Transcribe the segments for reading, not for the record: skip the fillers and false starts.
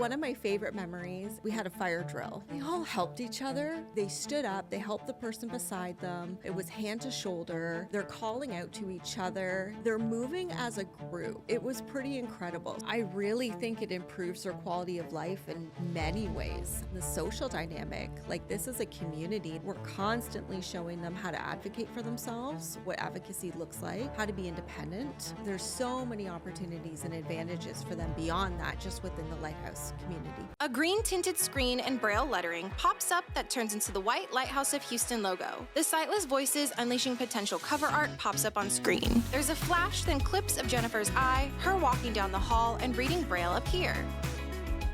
one of my favorite memories, we had a fire drill. They all helped each other. They stood up, they helped the person beside them. It was hand to shoulder. They're calling out to each other. They're moving as a group. It was pretty incredible. I really think it improves their quality of life in many ways. The social dynamic, like this is a community. We're constantly showing them how to advocate for themselves, what advocacy looks like, how to be independent. There's so many opportunities and advantages for them beyond that, just within the Lighthouse community. A green tinted screen and braille lettering pops up that turns into the white Lighthouse of Houston logo. The Sightless Voices Unleashing Potential cover art pops up on screen. There's a flash, then clips of Jennifer's eye, her walking down the hall, and reading braille appear.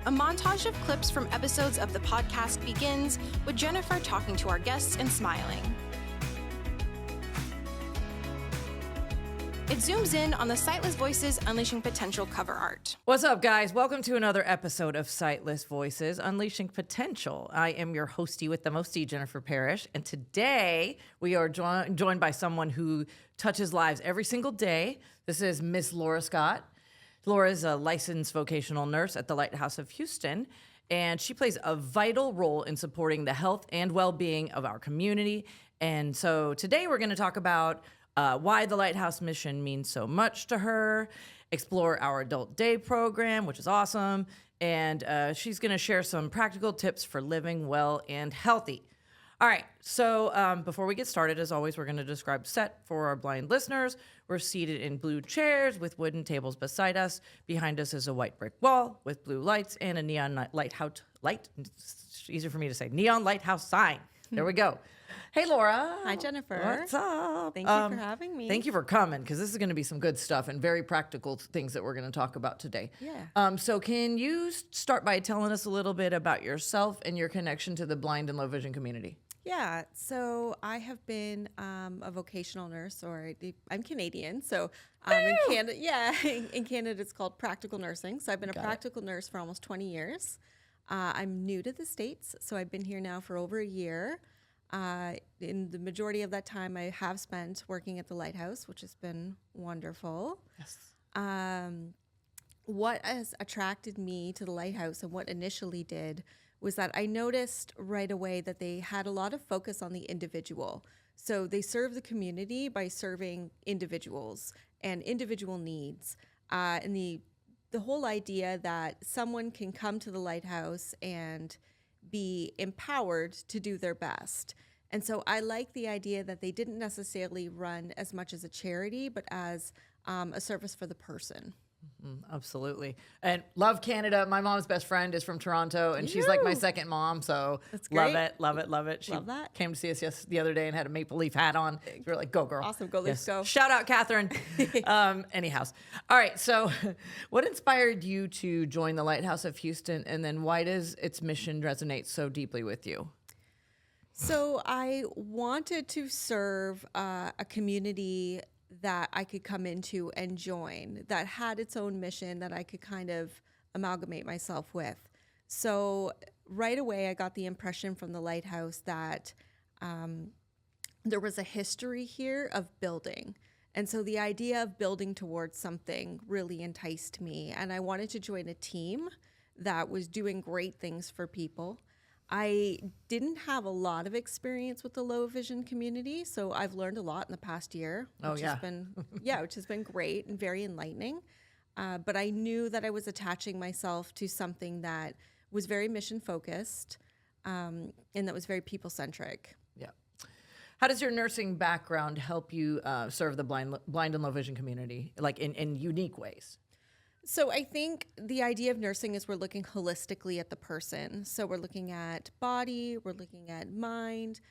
A montage of clips from episodes of the podcast begins with Jennifer talking to our guests and smiling. It zooms in on the Sightless Voices Unleashing Potential cover art. What's up, guys? Welcome to another episode of Sightless Voices Unleashing Potential. I am your hostie with the mostie, Jennifer Parrish, and today we are joined by someone who touches lives every single day. This is Miss Laura Scott. Laura is a licensed vocational nurse at the Lighthouse of Houston, and she plays a vital role in supporting the health and well-being of our community. And so today we're going to talk about why the Lighthouse mission means so much to her, explore our adult day program, which is awesome, and she's going to share some practical tips for living well and healthy. All right, so before we get started, as always, we're going to describe set for our blind listeners. We're seated in blue chairs with wooden tables beside us. Behind us is a white brick wall with blue lights and a neon lighthouse, it's easier for me to say, neon lighthouse sign. There we go. Hey, Laura. Hi, Jennifer. What's up? Thank you for having me. Thank you for coming, because this is going to be some good stuff and very practical things that we're going to talk about today. Yeah. So can you start by telling us a little bit about yourself and your connection to the blind and low vision community? Yeah, so I have been a vocational nurse, or I'm Canadian, so in Canada, in Canada it's called practical nursing. So I've been a practical nurse for almost 20 years. I'm new to the States, so I've been here now for over a year. In the majority of that time, I have spent working at the Lighthouse, which has been wonderful. Yes. What has attracted me to the Lighthouse and what initially did was that I noticed right away that they had a lot of focus on the individual. So they serve the community by serving individuals and individual needs. And the whole idea that someone can come to the Lighthouse and be empowered to do their best. And so I like the idea that they didn't necessarily run as much as a charity, but as a service for the person. Absolutely. And love Canada. My mom's best friend is from Toronto, and she's like my second mom, so That's great. love it. She Love that. came to see us the other day and had a Maple Leaf hat on. So we're like, go girl. Awesome. Go Leafs, go. Shout out, Catherine. Anyhow. All right, so what inspired you to join the Lighthouse of Houston, and then why does its mission resonate so deeply with you? So I wanted to serve a community that I could come into and join, that had its own mission that I could kind of amalgamate myself with. So right away, I got the impression from the Lighthouse that there was a history here of building. And so the idea of building towards something really enticed me. And I wanted to join a team that was doing great things for people. I didn't have a lot of experience with the low vision community, so I've learned a lot in the past year, which has been great and very enlightening. But I knew that I was attaching myself to something that was very mission focused and that was very people centric. Yeah. How does your nursing background help you serve the blind and low vision community, like in unique ways? So I think the idea of nursing is we're looking holistically at the person. So we're looking at body, we're looking at mind,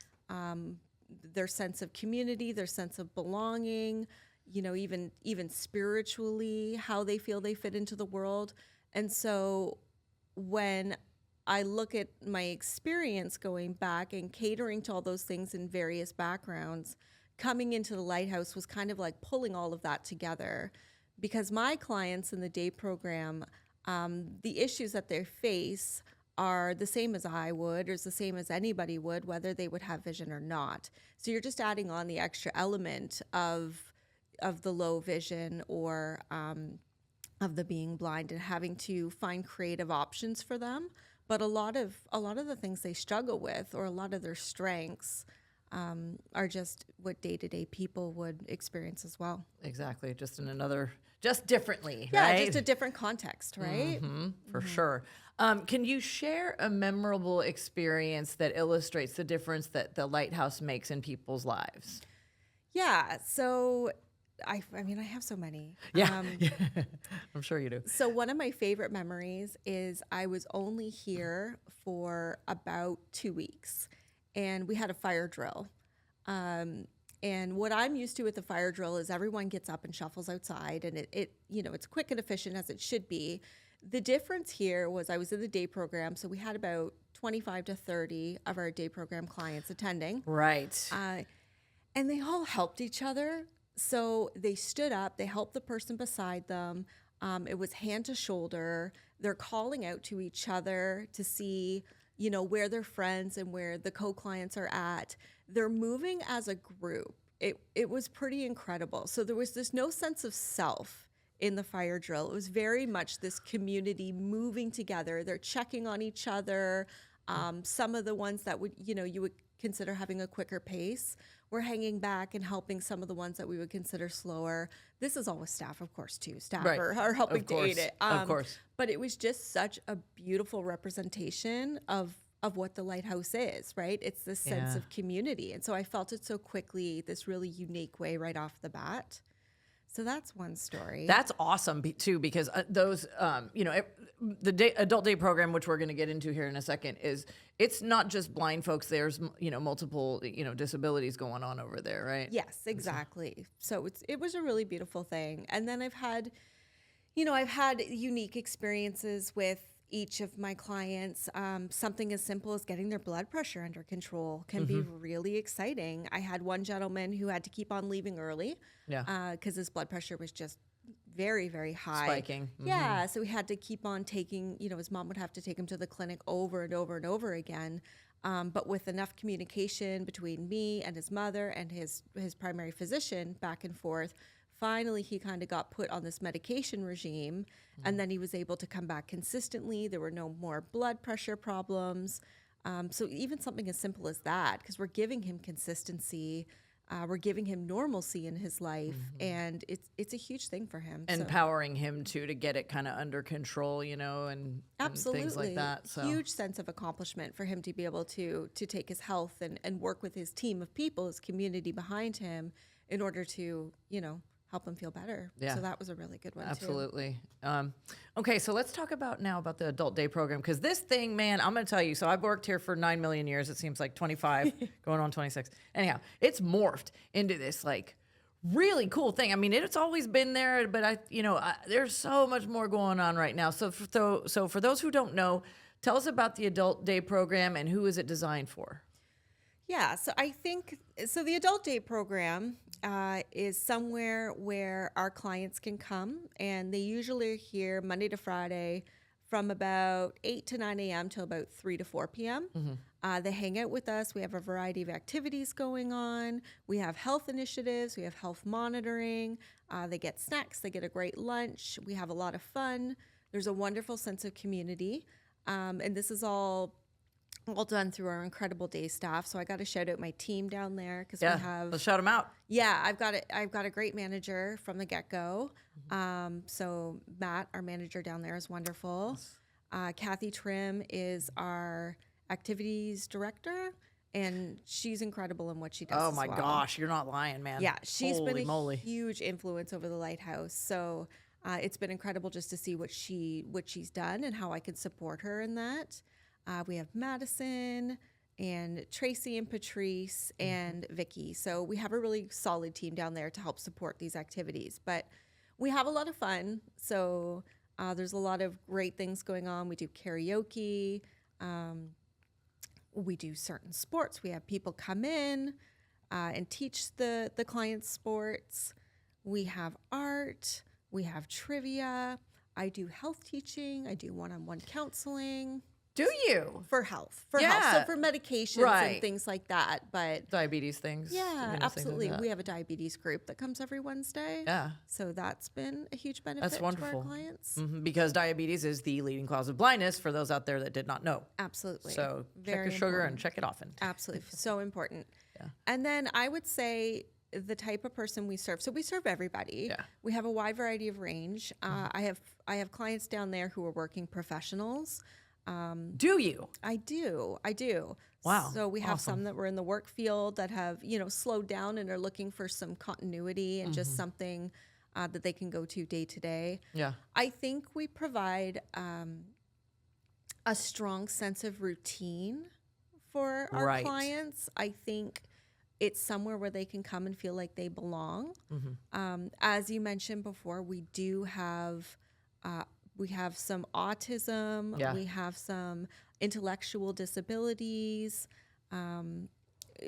their sense of community, their sense of belonging, even spiritually, how they feel they fit into the world. And so when I look at my experience going back and catering to all those things in various backgrounds, coming into the Lighthouse was kind of like pulling all of that together. Because my clients in the day program, the issues that they face are the same as I would, or is the same as anybody would, whether they would have vision or not. So you're just adding on the extra element of the low vision or of the being blind and having to find creative options for them. But a lot of the things they struggle with, or a lot of their strengths, are just what day-to-day people would experience as well. Exactly. Just in another, just differently, Yeah, right? just a different context, right? For sure. Can you share a memorable experience that illustrates the difference that the Lighthouse makes in people's lives? Yeah. So I mean, I have so many. Yeah. I'm sure you do. So one of my favorite memories is I was only here for about 2 weeks, and we had a fire drill. And what I'm used to with the fire drill is everyone gets up and shuffles outside, and it's quick and efficient as it should be. The difference here was I was in the day program, so we had about 25 to 30 of our day program clients attending. Right. And they all helped each other. So they stood up, they helped the person beside them. It was hand to shoulder. They're calling out to each other to see, where their friends and where the co-clients are at. They're moving as a group. It was pretty incredible. So there was no sense of self in the fire drill. It was very much this community moving together. They're checking on each other. Some of the ones that you would consider having a quicker pace, we're hanging back and helping some of the ones that we would consider slower. This is all with staff, of course, too. Staff Right. are helping to aid it. Of course. But it was just such a beautiful representation of what the Lighthouse is, right? It's this sense of community. And so I felt it so quickly, this really unique way right off the bat. So that's one story. That's awesome too, because those, the adult day program, which we're going to get into here in a second, it's not just blind folks. There's, multiple, disabilities going on over there, right? Yes, exactly. So it was a really beautiful thing. And then I've had unique experiences with each of my clients. Something as simple as getting their blood pressure under control can be really exciting. I had one gentleman who had to keep on leaving early because his blood pressure was just very, very high. Spiking. Yeah, so he had to keep on taking, his mom would have to take him to the clinic over and over and over again. But with enough communication between me and his mother and his primary physician back and forth, finally he kind of got put on this medication regime, and then he was able to come back consistently. There were no more blood pressure problems. So even something as simple as that, because we're giving him consistency, we're giving him normalcy in his life, and it's a huge thing for him. Empowering him to get it kind of under control, and things like that. So huge sense of accomplishment for him to be able to take his health and work with his team of people, his community behind him, in order to help him feel better. Yeah. So that was a really good one, absolutely. Okay, so let's talk about the adult day program, because this thing, man, I'm going to tell you. So I've worked here for 9 million years. It seems like 25, going on 26. Anyhow, it's morphed into this really cool thing. I mean, it's always been there, but there's so much more going on right now. So for those who don't know, tell us about the adult day program and who is it designed for? Yeah, so I think the adult day program is somewhere where our clients can come, and they usually are here Monday to Friday from about 8 to 9 a.m. till about 3 to 4 p.m. They hang out with us. We have a variety of activities going on. We have health initiatives. We have health monitoring. They get snacks. They get a great lunch. We have a lot of fun. There's a wonderful sense of community. And this is all done through our incredible day staff. So I got to shout out my team down there, because we have. Let's shout them out. Yeah, I've got a great manager from the get-go. So Matt, our manager down there, is wonderful. Kathy Trim is our activities director, and she's incredible in what she does. Oh as my well. gosh, you're not lying, man. Yeah, she's Holy been a moly. huge influence over the Lighthouse. So it's been incredible just to see what she's done and how I can support her in that. We have Madison and Tracy and Patrice and Vicky. So we have a really solid team down there to help support these activities. But we have a lot of fun. So there's a lot of great things going on. We do karaoke. We do certain sports. We have people come in and teach the clients sports. We have art. We have trivia. I do health teaching. I do one-on-one counseling. Do you? For health, for health. So Yeah. for medications Right. and things like that. But Diabetes things. yeah, things like absolutely. that. We have a diabetes group that comes every Wednesday. Yeah. So that's been a huge benefit That's to wonderful. our clients. Because diabetes is the leading cause of blindness for those out there that did not know. Absolutely. So check Very your sugar important. and check it often. Absolutely. So important. And then I would say the type of person we serve. So we serve everybody. Yeah. We have a wide variety of range. I have clients down there who are working professionals. Do you? I do. Wow. So we have Awesome. some that were in the work field that have, slowed down and are looking for some continuity and just something that they can go to day to day. Yeah. I think we provide a strong sense of routine for our Right. clients. I think it's somewhere where they can come and feel like they belong. As you mentioned before, we do have some autism. Yeah. We have some intellectual disabilities.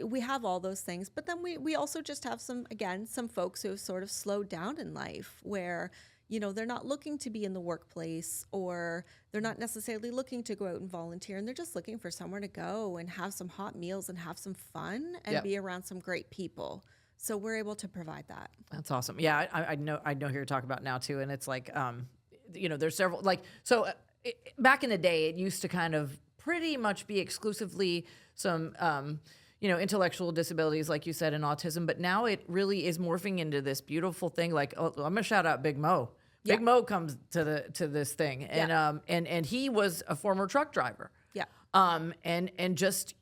We have all those things, but then we also just have some folks who have sort of slowed down in life where, they're not looking to be in the workplace, or they're not necessarily looking to go out and volunteer, and they're just looking for somewhere to go and have some hot meals and have some fun and Yep. be around some great people. So we're able to provide that. That's awesome. Yeah, I know who you're talking about now too, and it's like, there's several back in the day, it used to kind of pretty much be exclusively some intellectual disabilities, like you said, and autism, but now it really is morphing into this beautiful thing. Like, I'm gonna shout out Big Mo. Yeah. Big Mo comes to this thing, and and he was a former truck driver. Yeah. And just,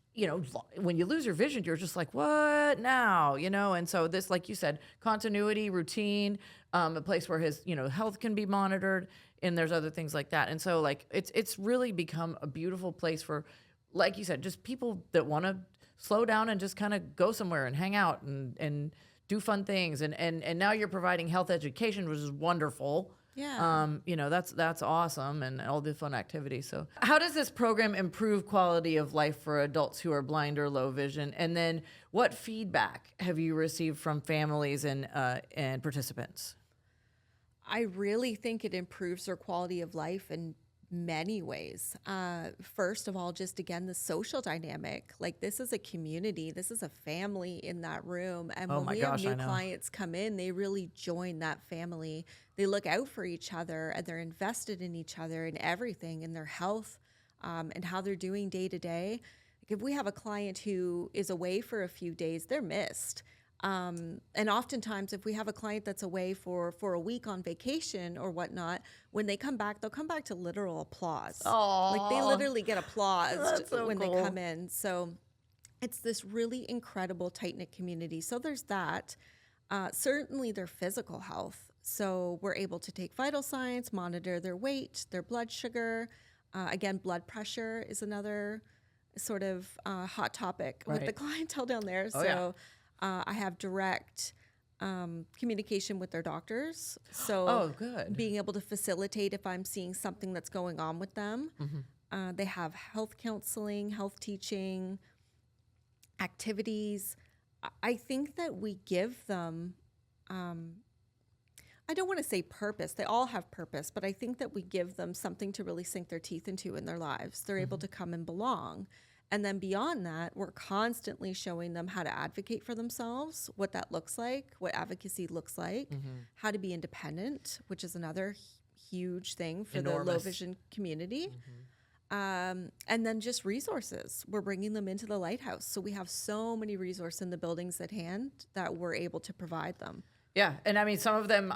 when you lose your vision, you're just like, what now? And so this, like you said, continuity, routine, a place where his, health can be monitored, and there's other things like that. And so like, it's really become a beautiful place for, like you said, just people that want to slow down and just kind of go somewhere and hang out and do fun things. And now you're providing health education, which is wonderful. Yeah. That's awesome, and all the fun activities. So how does this program improve quality of life for adults who are blind or low vision? And then what feedback have you received from families and participants? I really think it improves their quality of life in many ways. First of all, just again, the social dynamic. Like, this is a community, this is a family in that room. And Oh when my we gosh, I have new know. clients come in, they really join that family. They look out for each other, and they're invested in each other and everything, in their health, and how they're doing day to day. Like, if we have a client who is away for a few days, they're missed. And oftentimes, if we have a client that's away for a week on vacation or whatnot, when they come back, they'll come back to literal applause. Like, they literally get applause That's so when cool. they come in. So it's this really incredible, tight-knit community. So there's that. Certainly their physical health. So we're able to take vital signs, monitor their weight, their blood sugar. Again, blood pressure is another sort of hot topic with the Right. clientele down there. Oh, So yeah. I have direct communication with their doctors. So Oh, good. being able to facilitate if I'm seeing something that's going on with them. They have health counseling, health teaching, activities. I think that we give them, I don't want to say purpose. They all have purpose, but I think that we give them something to really sink their teeth into in their lives. They're able to come and belong. And then beyond that, we're constantly showing them how to advocate for themselves, what that looks like, what advocacy looks like, how to be independent, which is another huge thing for the low Enormous. vision community. And then just resources. We're bringing them into the Lighthouse. So we have so many resources in the buildings at hand that we're able to provide them. Yeah, and I mean, some of them,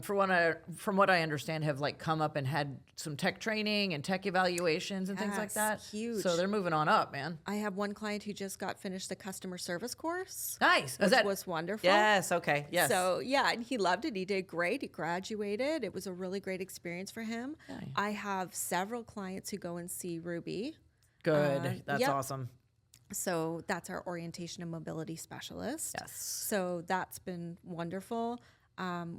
from what I understand, have like come up and had some tech training and tech evaluations and things like Yes, that. huge. So they're moving on up, man. I have one client who just got finished the customer service course, Nice. which was wonderful. Yes. Okay. Yes. So yeah, and he loved it. He did great. He graduated. It was a really great experience for him. Nice. I have several clients who go and see Ruby. Good. That's yep. awesome. So that's our orientation and mobility specialist. Yes. So that's been wonderful.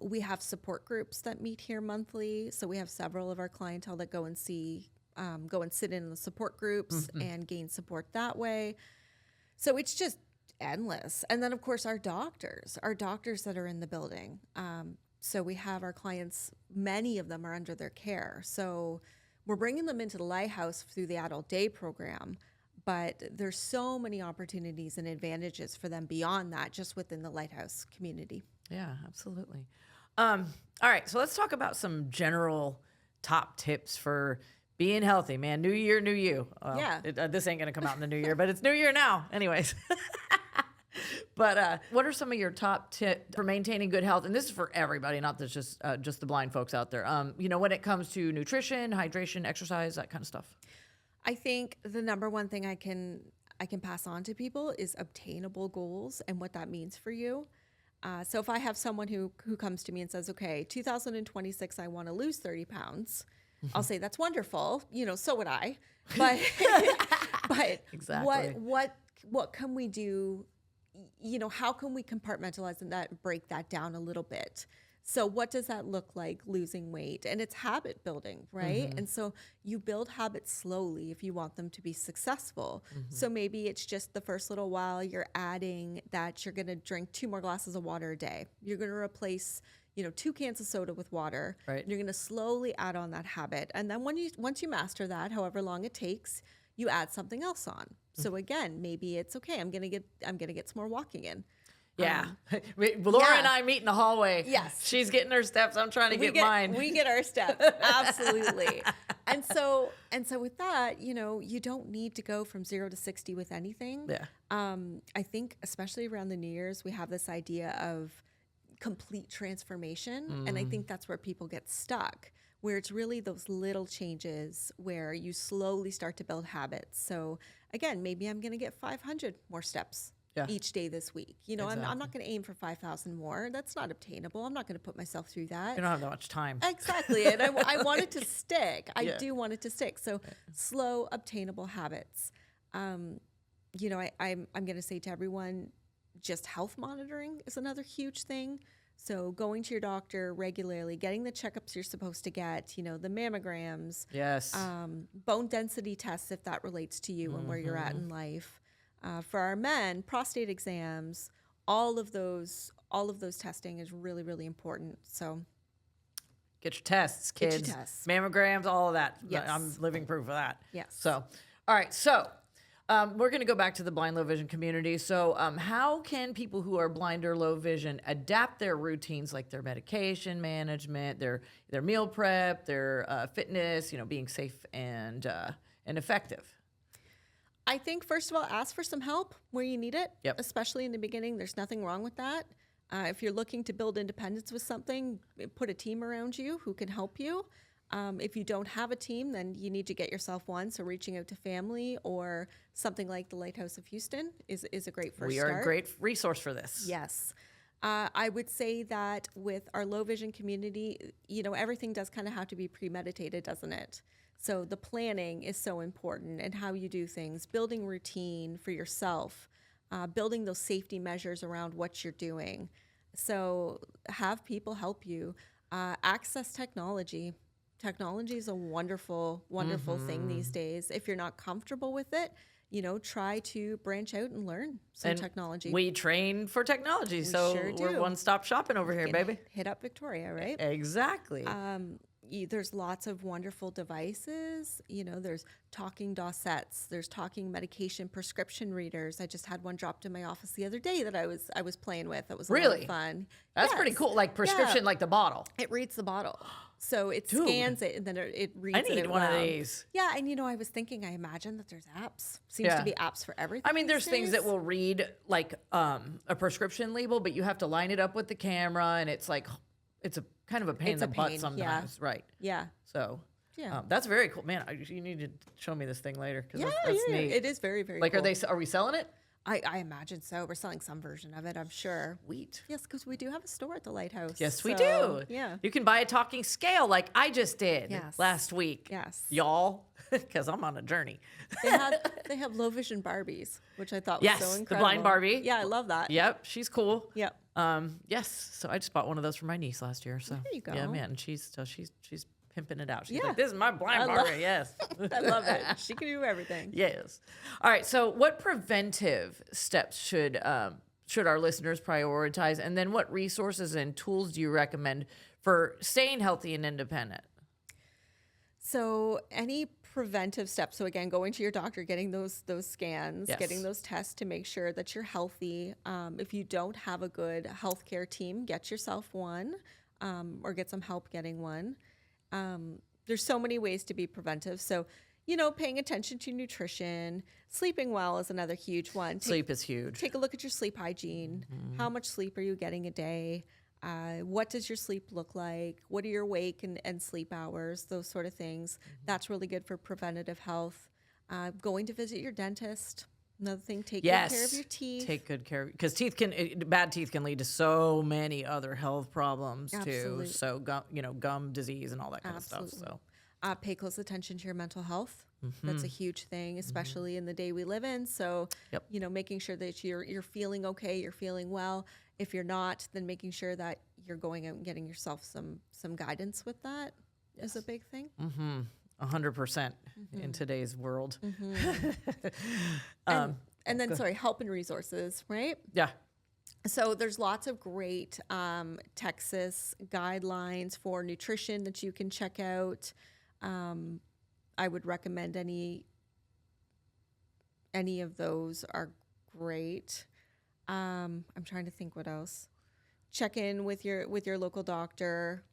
We have support groups that meet here monthly. So we have several of our clientele that go and sit in the support groups and gain support that way. So it's just endless. And then of course our doctors that are in the building. So we have our clients, many of them are under their care. So we're bringing them into the Lighthouse through the adult day program, but there's so many opportunities and advantages for them beyond that, just within the Lighthouse community. Yeah, absolutely. All right, so let's talk about some general top tips for being healthy, man. New year, new you. Well, Yeah. this ain't going to come out in the new year, but it's new year now. Anyways. But what are some of your top tips for maintaining good health? And this is for everybody, not just the blind folks out there. When it comes to nutrition, hydration, exercise, that kind of stuff. I think the number one thing I can pass on to people is obtainable goals and what that means for you. So if I have someone who comes to me and says, okay, 2026, I want to lose 30 pounds. I'll say, that's wonderful. So would I. But, but exactly. what can we do? How can we compartmentalize that and break that down a little bit? So what does that look like, losing weight? And it's habit building, right? And so you build habits slowly if you want them to be successful. So maybe it's just the first little while you're adding that you're going to drink 2 more glasses of water a day. You're going to replace 2 cans of soda with water. Right. You're going to slowly add on that habit. And then once you master that, however long it takes, you add something else on. So again, maybe it's okay. I'm going to get some more walking in. Yeah. Laura and I meet in the hallway. Yes. She's getting her steps. I'm trying to get mine. We get our steps. Absolutely. And so with that, you don't need to go from 0 to 60 with anything. Yeah. I think especially around the New Year's, we have this idea of complete transformation. And I think that's where people get stuck, where it's really those little changes where you slowly start to build habits. So again, maybe I'm going to get 500 more steps each day this week. Exactly. I'm not going to aim for 5,000 more. That's not obtainable. I'm not going to put myself through that. You don't have that much time. Exactly. And I want it to stick. I do want it to stick. So slow, obtainable habits. I'm going to say to everyone, just health monitoring is another huge thing. So going to your doctor regularly, getting the checkups you're supposed to get, the mammograms, Yes. bone density tests, if that relates to you and where you're at in life. For our men, prostate exams, all of those testing is really, really important. So get your tests, kids. Get your tests. Mammograms, all of that. Yes. I'm living proof of that. Yes. So, all right. So we're going to go back to the blind, low vision community. So how can people who are blind or low vision adapt their routines, like their medication management, their meal prep, their fitness, being safe and effective? I think, first of all, ask for some help where you need it, Yep. especially in the beginning. There's nothing wrong with that. If you're looking to build independence with something, put a team around you who can help you. If you don't have a team, then you need to get yourself one. So reaching out to family or something like the Lighthouse of Houston is a great first start. We are a great resource for this. Yes. I would say that with our low vision community, everything does kind of have to be premeditated, doesn't it? So the planning is so important, and how you do things, building routine for yourself, building those safety measures around what you're doing. So have people help you. Access technology. Technology is a wonderful, wonderful thing these days. If you're not comfortable with it, try to branch out and learn some technology. We train for technology, so sure do. we're one-stop shopping over here, baby. Hit up Victoria, right? Exactly. There's lots of wonderful devices. There's talking dossets. There's talking medication prescription readers. I just had one dropped in my office the other day that I was playing with. That was a lot of fun. That's pretty cool. Like prescription, like the bottle. It reads the bottle. So it scans it and then it reads it. I need out one of loud. these. Yeah, and I was thinking, I imagine that there's apps. Seems to be apps for everything. I mean, there's these things days. that will read like a prescription label, but you have to line it up with the camera, and it's like it's a kind of a pain in the butt sometimes, right? Yeah. So Yeah. that's very cool, man. You need to show me this thing later because Yeah, that's yeah, neat. it is very, very Like, cool. are we selling it? I imagine so. We're selling some version of it, I'm sure. Sweet. Yes, because we do have a store at the Lighthouse. Yes, we So, do. Yeah. You can buy a talking scale like I just did Yes. last week. Yes. Y'all, because I'm on a journey. They have low vision Barbies, which I thought was Yes, so the incredible. blind Barbie. Yeah, I love that. Yep, she's cool. Yep. Yes. So I just bought one of those for my niece last year. So There you go. yeah, man, she's pimping it out. She's Yeah. like, this is my blind I Barbie. Yes. I love it. She can do everything. Yes. All right. So, what preventive steps should our listeners prioritize, and then what resources and tools do you recommend for staying healthy and independent? So any preventive steps. So again, going to your doctor, getting those scans, Yes. getting those tests to make sure that you're healthy. If you don't have a good healthcare team, get yourself one, or get some help getting one. There's so many ways to be preventive. So, paying attention to nutrition, sleeping well is another huge one. Sleep is huge. Take a look at your sleep hygiene. How much sleep are you getting a day? What does your sleep look like? What are your wake and sleep hours? Those sort of things. That's really good for preventative health. Going to visit your dentist. Another thing, take good care of your teeth. Take good care because bad teeth can lead to so many other health problems Absolutely. too. So gum disease and all that kind of stuff. So Pay close attention to your mental health. That's a huge thing, especially in the day we live in. So, Yep. Making sure that you're feeling okay, you're feeling well. If you're not, then making sure that you're going out and getting yourself some guidance with that is a big thing. 100% in today's world. And then, help and resources, right? Yeah. So there's lots of great Texas guidelines for nutrition that you can check out. I would recommend any of those are great. I'm trying to think what else. Check in with your local doctor.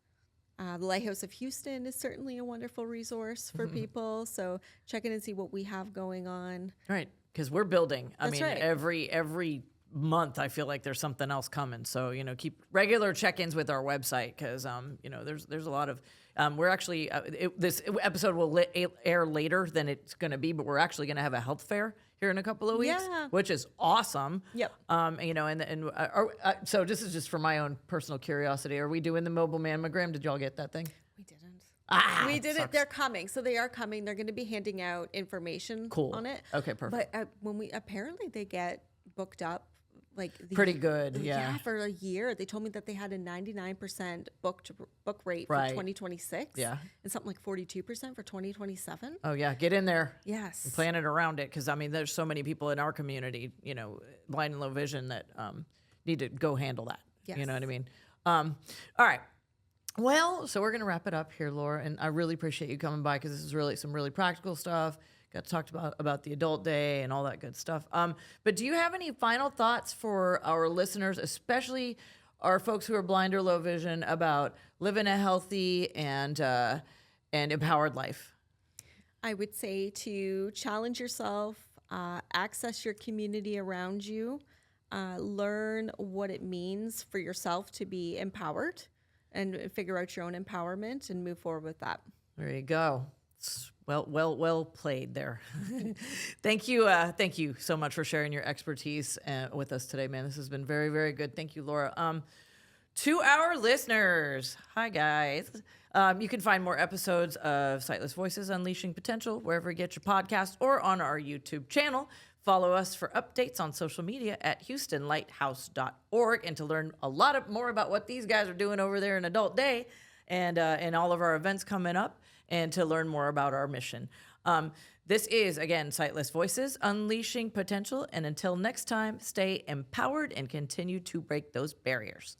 The Lighthouse of Houston is certainly a wonderful resource for people. So check in and see what we have going on. Right. Because we're building. That's right. Every month I feel like there's something else coming. So, keep regular check-ins with our website because, there's a lot of, we're actually, this episode will air later than it's going to be, but we're actually going to have a health fair here in a couple of weeks, Yeah. which is awesome. Yep. So this is just for my own personal curiosity. Are we doing the mobile mammogram? Did y'all get that thing? We didn't. We did it. They're coming. So they are coming. They're going to be handing out information Cool. on it. Okay, perfect. But apparently they get booked up like Pretty good, yeah. for a year. They told me that they had a 99% book rate for Right. 2026. Yeah. And something like 42% for 2027. Oh yeah, get in there. Yes. And plan it around it because there's so many people in our community, blind and low vision that need to go handle that. Yes. You know what I mean? All right. Well, so we're gonna wrap it up here, Laura, and I really appreciate you coming by because this is really some really practical stuff. Got to talk about the adult day and all that good stuff. But do you have any final thoughts for our listeners, especially our folks who are blind or low vision, about living a healthy and empowered life? I would say to challenge yourself, access your community around you, learn what it means for yourself to be empowered and figure out your own empowerment and move forward with that. There you go. Well played there. Thank you so much for sharing your expertise with us today, man. This has been very, very good. Thank you, Laura. To our listeners, hi guys. You can find more episodes of Sightless Voices Unleashing Potential wherever you get your podcast or on our YouTube channel. Follow us for updates on social media at HoustonLighthouse.org and to learn a lot more about what these guys are doing over there in Adult Day and all of our events coming up, and to learn more about our mission. This is, again, Sightless Voices, Unleashing Potential. And until next time, stay empowered and continue to break those barriers.